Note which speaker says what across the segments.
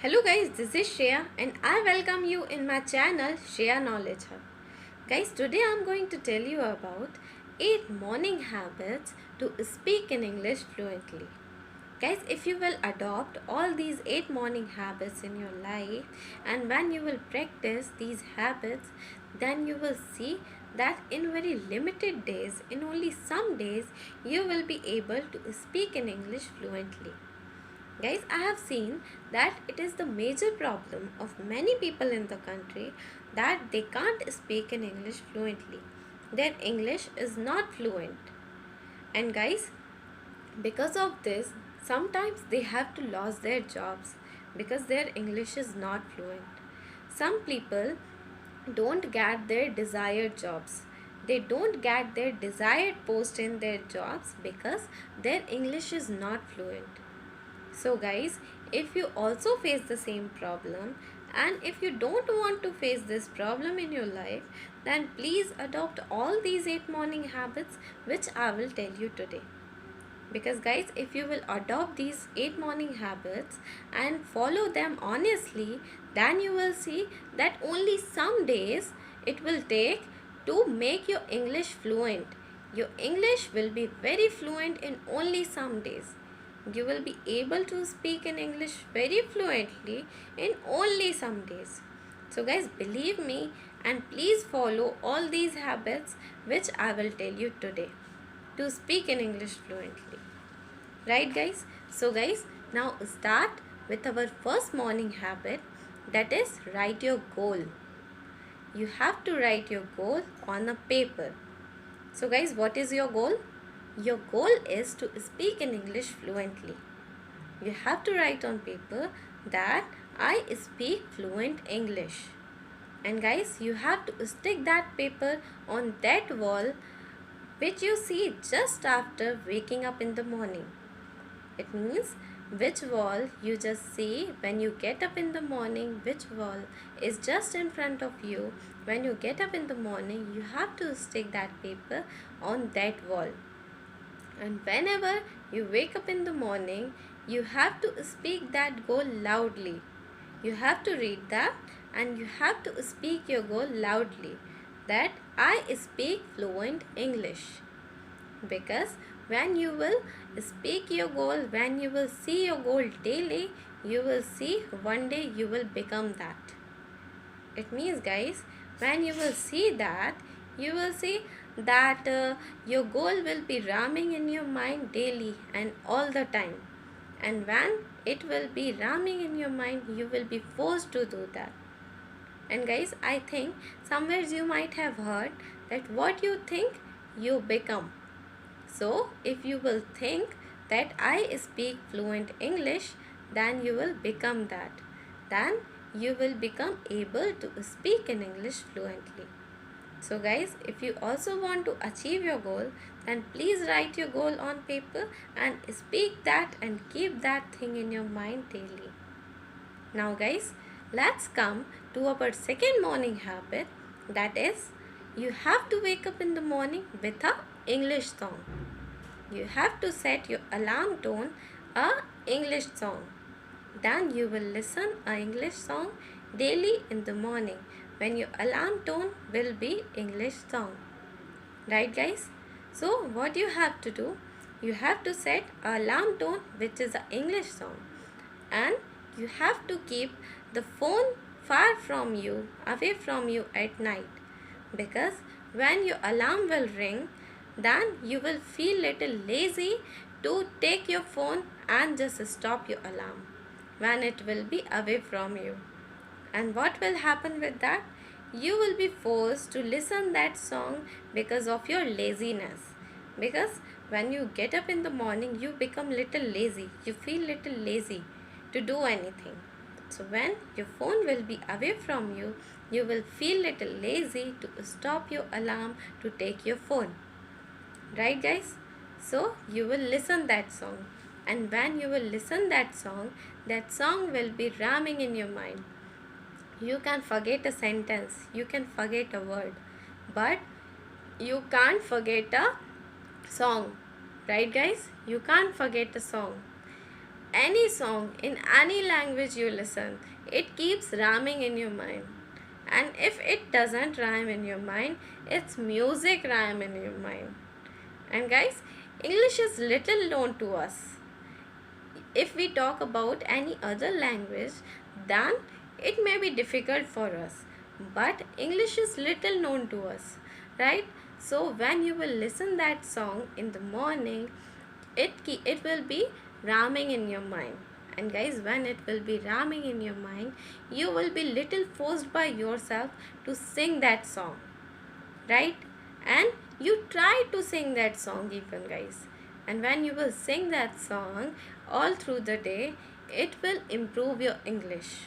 Speaker 1: Hello guys, this is Shreya and I welcome you in my channel Shreya Knowledge Hub. Guys, today I am going to tell you about 8 morning habits to speak in English fluently. Guys, if you will adopt all these 8 morning habits in your life and when you will practice these habits, then you will see that in very limited days, in only some days, you will be able to speak in English fluently. Guys, I have seen that it is the major problem of many people in the country that they can't speak in English fluently. Their English is not fluent. And guys, because of this, sometimes they have to lose their jobs because their English is not fluent. Some people don't get their desired jobs. They don't get their desired post in their jobs because their English is not fluent. So guys, if you also face the same problem and if you don't want to face this problem in your life, then please adopt all these 8 morning habits which I will tell you today. Because guys, if you will adopt these 8 morning habits and follow them honestly, then you will see that only some days it will take to make your English fluent. Your English will be very fluent in only some days. You will be able to speak in English very fluently in only some days. So guys, believe me and please follow all these habits which I will tell you today to speak in English fluently. Right guys? So guys, now start with our first morning habit, that is write your goal. You have to write your goal on a paper. So guys, what is your goal? Your goal is to speak in English fluently. You have to write on paper that I speak fluent English. And guys, you have to stick that paper on that wall which you see just after waking up in the morning. It means which wall you just see when you get up in the morning, which wall is just in front of you. When you get up in the morning, you have to stick that paper on that wall. And whenever you wake up in the morning, you have to speak that goal loudly. You have to read that and you have to speak your goal loudly, that I speak fluent English. Because when you will speak your goal, when you will see your goal daily, you will see one day you will become that. It means guys, when you will see that, you will see that your goal will be ramming in your mind daily and all the time. And when it will be ramming in your mind, you will be forced to do that. And guys, I think somewhere you might have heard that what you think, you become. So if you will think that I speak fluent English, then you will become that. Then you will become able to speak in English fluently. So guys, if you also want to achieve your goal, then please write your goal on paper and speak that and keep that thing in your mind daily. Now guys, let's come to our second morning habit, that is you have to wake up in the morning with a English song. You have to set your alarm tone a English song. Then you will listen a English song daily in the morning when your alarm tone will be English song. Right guys? So what you have to do? You have to set a alarm tone which is an English song. And you have to keep the phone far from you, away from you at night. Because when your alarm will ring, then you will feel little lazy to take your phone and just stop your alarm when it will be away from you. And what will happen with that? You will be forced to listen that song because of your laziness. Because when you get up in the morning, you become little lazy. You feel little lazy to do anything. So when your phone will be away from you, you will feel little lazy to stop your alarm to take your phone. Right guys? So you will listen that song. And when you will listen that song will be ramming in your mind. You can forget a sentence, you can forget a word, but you can't forget a song. Right guys? You can't forget a song. any song in any language you listen, it keeps rhyming in your mind. And if it doesn't rhyme in your mind, it's music rhyme in your mind. And guys, English is little known to us. If we talk about any other language, then it may be difficult for us. But English is little known to us, right? So when you will listen that song in the morning, it will be rhyming in your mind. And guys, when it will be rhyming in your mind, you will be little forced by yourself to sing that song, right? And you try to sing that song even, guys. And when you will sing that song all through the day, it will improve your English.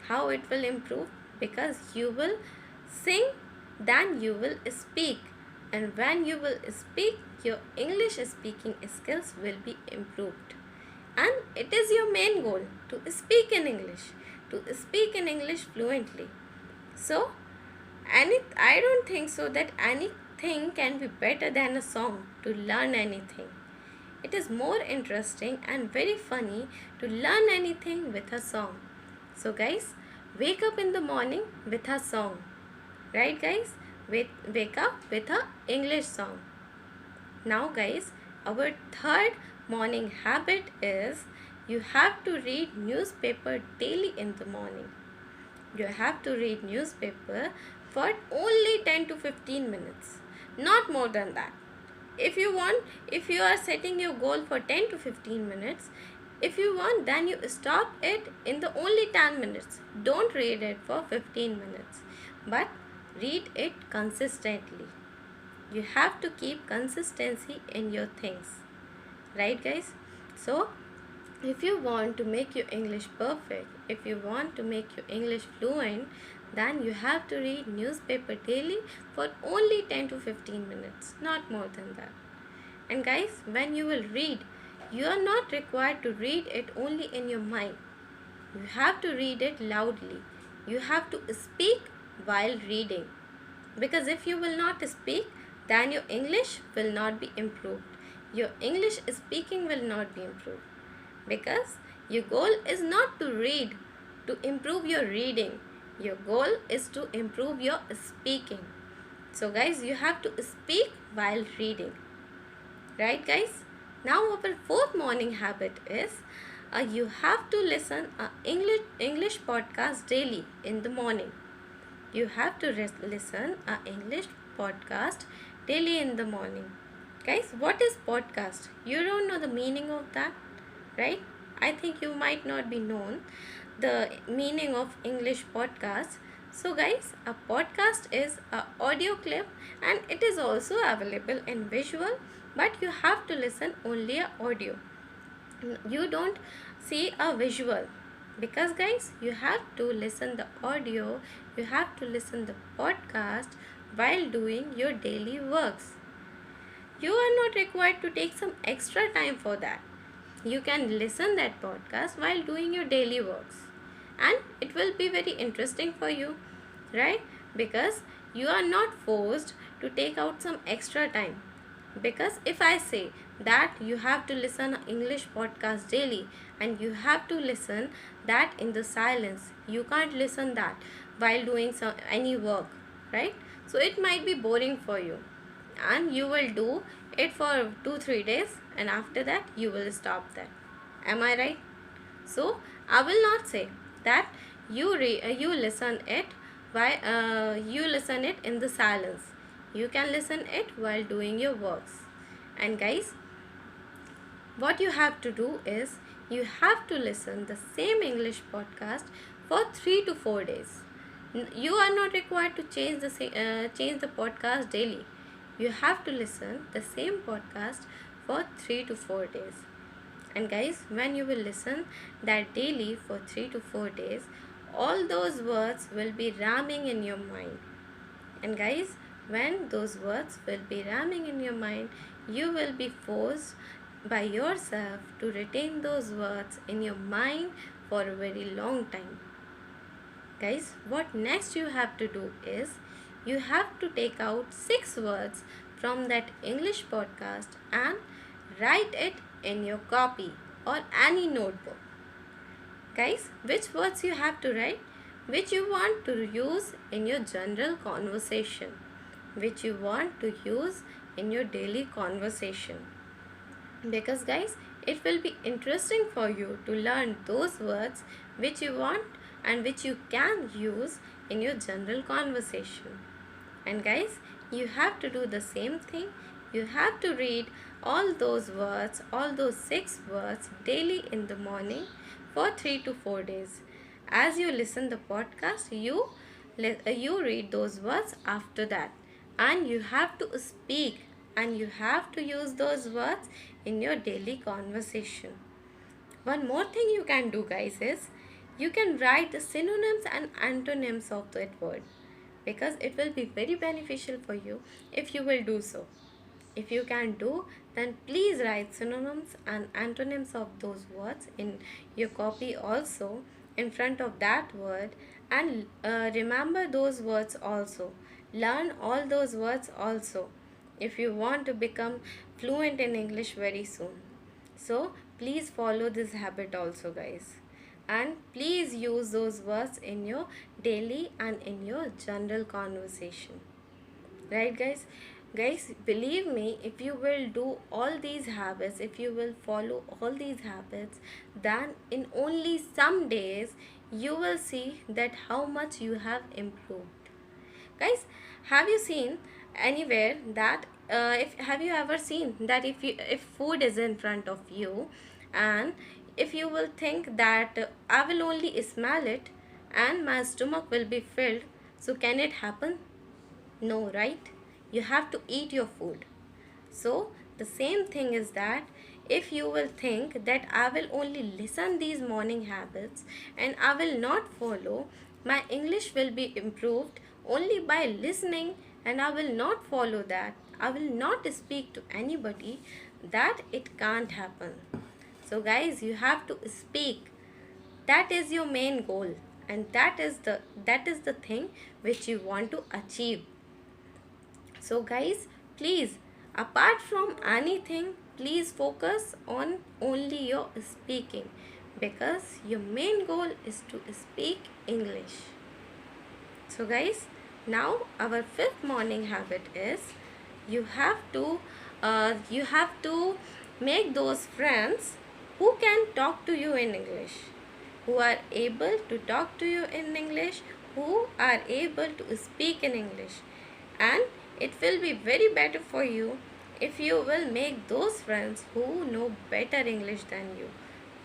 Speaker 1: How it will improve? Because you will sing, then you will speak. And when you will speak, your English speaking skills will be improved. And it is your main goal to speak in English, to speak in English fluently. So, I don't think so that anything can be better than a song to learn anything. It is more interesting and very funny to learn anything with a song. So guys, wake up in the morning with a song. Right guys? Wake up with a English song. Now guys, our third morning habit is you have to read newspaper daily in the morning. You have to read newspaper for only 10 to 15 minutes. Not more than that. If you are setting your goal for 10 to 15 minutes, if you want, then you stop it in the only 10 minutes. Don't read it for 15 minutes, but read it consistently. You have to keep consistency in your things, right guys? So if you want to make your English perfect, if you want to make your English fluent, then you have to read newspaper daily for only 10 to 15 minutes, not more than that. And guys, when you will read, you are not required to read it only in your mind. You have to read it loudly. You have to speak while reading. Because if you will not speak, then your English will not be improved. Your English speaking will not be improved. Because your goal is not to read to improve your reading. Your goal is to improve your speaking. So guys, you have to speak while reading. Right guys? Now our fourth morning habit is you have to listen English podcast daily in the morning. You have to listen English podcast daily in the morning. Guys, what is podcast? You don't know the meaning of that, right? I think you might not be known the meaning of English podcast. So guys, a podcast is a audio clip and it is also available in visual, but you have to listen only a audio. You don't see a visual, because guys, you have to listen the audio, you have to listen the podcast while doing your daily works. You are not required to take some extra time for that. You can listen that podcast while doing your daily works, and it will be very interesting for you, right? Because you are not forced to take out some extra time. Because if I say that you have to listen English podcast daily and you have to listen that in the silence, you can't listen that while doing any work, right? So it might be boring for you, and you will do it for 2-3 days, and after that you will stop that. Am I right? So I will not say that you listen it you listen it in the silence. You can listen it while doing your works. And guys, what you have to do is you have to listen the same English podcast for 3 to 4 days. You are not required to change the podcast daily. You have to listen the same podcast for 3 to 4 days. And guys, when you will listen that daily for 3 to 4 days, all those words will be rhyming in your mind. And guys, when those words will be rhyming in your mind, you will be forced by yourself to retain those words in your mind for a very long time. Guys, what next you have to do is you have to take out 6 words from that English podcast and write it in your copy or any notebook. Guys, which words you have to write? Which you want to use in your general conversation, which you want to use in your daily conversation. Because guys, it will be interesting for you to learn those words which you want and which you can use in your general conversation. And guys, you have to do the same thing. You have to read all those words, all those 6 words daily in the morning for 3 to 4 days. As you listen the podcast, you read those words after that, and you have to speak and you have to use those words in your daily conversation. One more thing you can do, guys, is you can write the synonyms and antonyms of that word, because it will be very beneficial for you if you will do so. If you can do, then please write synonyms and antonyms of those words in your copy also in front of that word, and remember those words also. Learn all those words also if you want to become fluent in English very soon. So please follow this habit also, guys, and please use those words in your daily and in your general conversation. Right, guys, believe me, if you will do all these habits, if you will follow all these habits, then in only some days you will see that how much you have improved. Guys, have you seen anywhere that if have you ever seen that if food is in front of you, and if you will think that I will only smell it and my stomach will be filled, so can it happen? No, right? You have to eat your food. So the same thing is that if you will think that I will only listen these morning habits and I will not follow, my English will be improved only by listening, and I will not follow that, I will not speak to anybody, that it can't happen. So guys, you have to speak. That is your main goal, and that is the thing which you want to achieve. So guys, please, apart from anything, please focus on only your speaking, because your main goal is to speak English. So guys, now our 5th morning habit is you have to make those friends who can talk to you in English, who are able to talk to you in English, who are able to speak in English. And it will be very better for you if you will make those friends who know better English than you,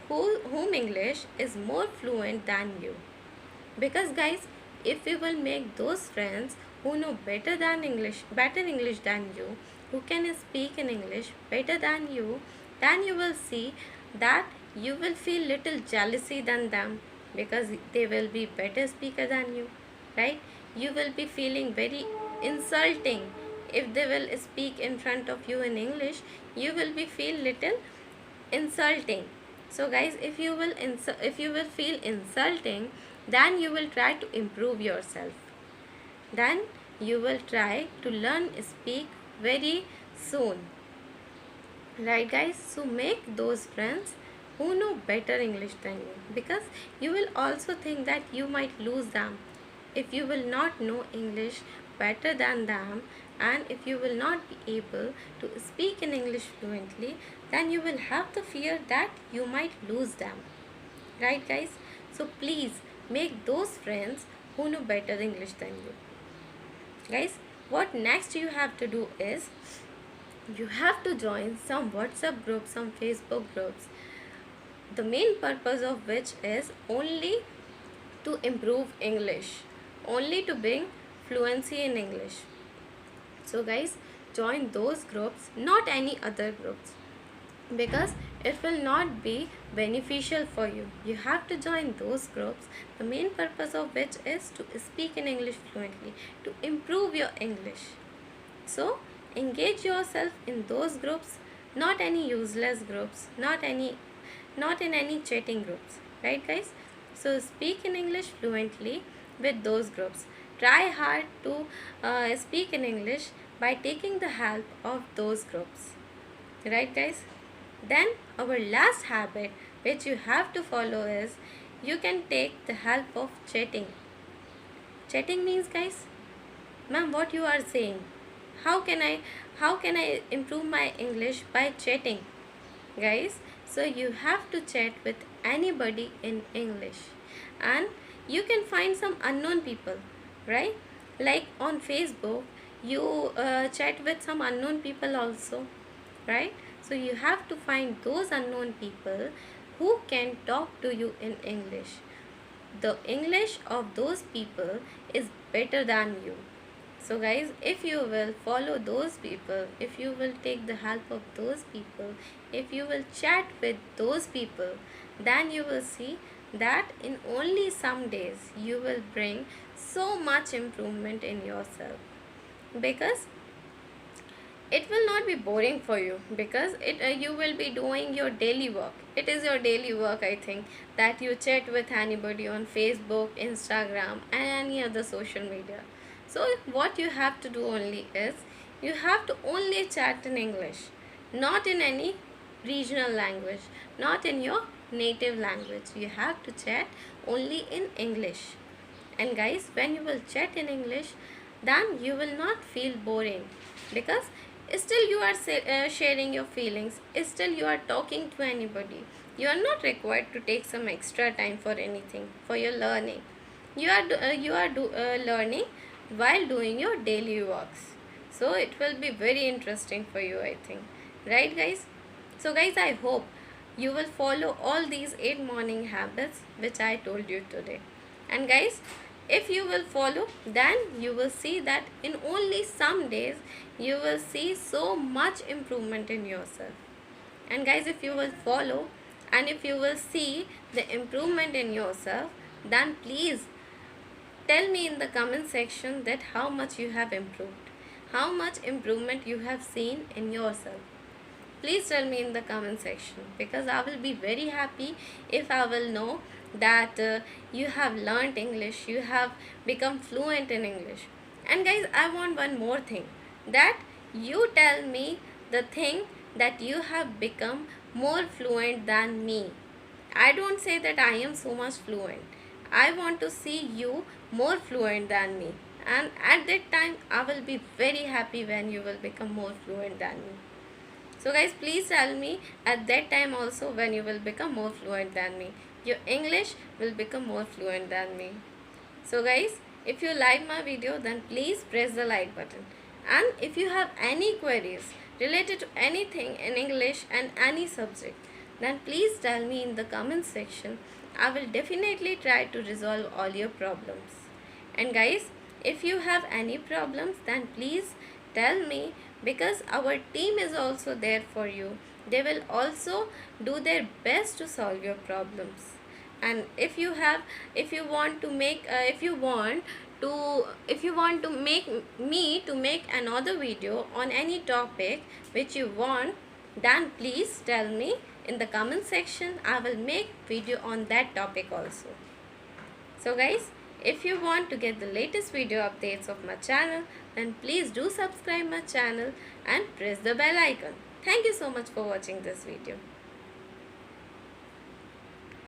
Speaker 1: whom English is more fluent than you. Because guys, if you will make those friends who know better English than you, who can speak in English better than you, then you will see that you will feel little jealousy than them, because they will be better speaker than you, right? You will be feeling very insulting if they will speak in front of you in English. You will be feel little insulting. So guys, if you will feel insulting, then you will try to improve yourself, then you will try to learn speak very soon. Right, guys? So make those friends who know better English than you, because you will also think that you might lose them if you will not know English better than them, and if you will not be able to speak in English fluently, then you will have the fear that you might lose them. Right, guys? So please make those friends who know better English than you. Guys, what next you have to do is you have to join some WhatsApp groups, some Facebook groups, the main purpose of which is only to improve English, only to bring fluency in English. So guys, join those groups, not any other groups, because it will not be beneficial for you. You have to join those groups, the main purpose of which is to speak in English fluently, to improve your English. So engage yourself in those groups, not any useless groups, not in any chatting groups, right, guys? So speak in English fluently with those groups. Try hard to speak in English by taking the help of those groups, right, guys? Then our last habit which you have to follow is you can take the help of chatting. Chatting means, guys, ma'am, what you are saying? How can I improve my English by chatting? Guys, so you have to chat with anybody in English, and you can find some unknown people, right? Like on Facebook, you chat with some unknown people also, right? So you have to find those unknown people who can talk to you in English. The English of those people is better than you. So guys, if you will follow those people, if you will take the help of those people, if you will chat with those people, then you will see that in only some days you will bring so much improvement in yourself, because it will not be boring for you, because you will be doing your daily work. It is your daily work, I think, that you chat with anybody on Facebook, Instagram, and any other social media. So what you have to do only is you have to only chat in English, not in any regional language, not in your native language. You have to chat only in English. And guys, when you will chat in English, then you will not feel boring, because still you are sharing your feelings, still you are talking to anybody. You are not required to take some extra time for anything, for your learning. You are learning while doing your daily works. So it will be very interesting for you, I think, right guys? So guys, I hope you will follow all these 8 morning habits which I told you today. And guys, if you will follow, then you will see that in only some days you will see so much improvement in yourself. And guys, if you will follow and if you will see the improvement in yourself, then please tell me in the comment section that how much you have improved, how much improvement you have seen in yourself. Please tell me in the comment section, because I will be very happy if I will know that you have learned English, you have become fluent in English. And guys, I want one more thing, that you tell me the thing that you have become more fluent than me. I don't say that I am so much fluent. I want to see you more fluent than me. And at that time, I will be very happy when you will become more fluent than me. So guys, please tell me at that time also when you will become more fluent than me. Your English will become more fluent than me. So guys, if you like my video, then please press the like button. And if you have any queries related to anything in English and any subject, then please tell me in the comment section. I will definitely try to resolve all your problems. And guys, if you have any problems, then please tell me, because our team is also there for you. They will also do their best to solve your problems. And if you want to make me to make another video on any topic which you want, then please tell me in the comment section. I will make video on that topic also. So guys, if you want to get the latest video updates of my channel, then please do subscribe my channel and press the bell icon. Thank you so much for watching this video.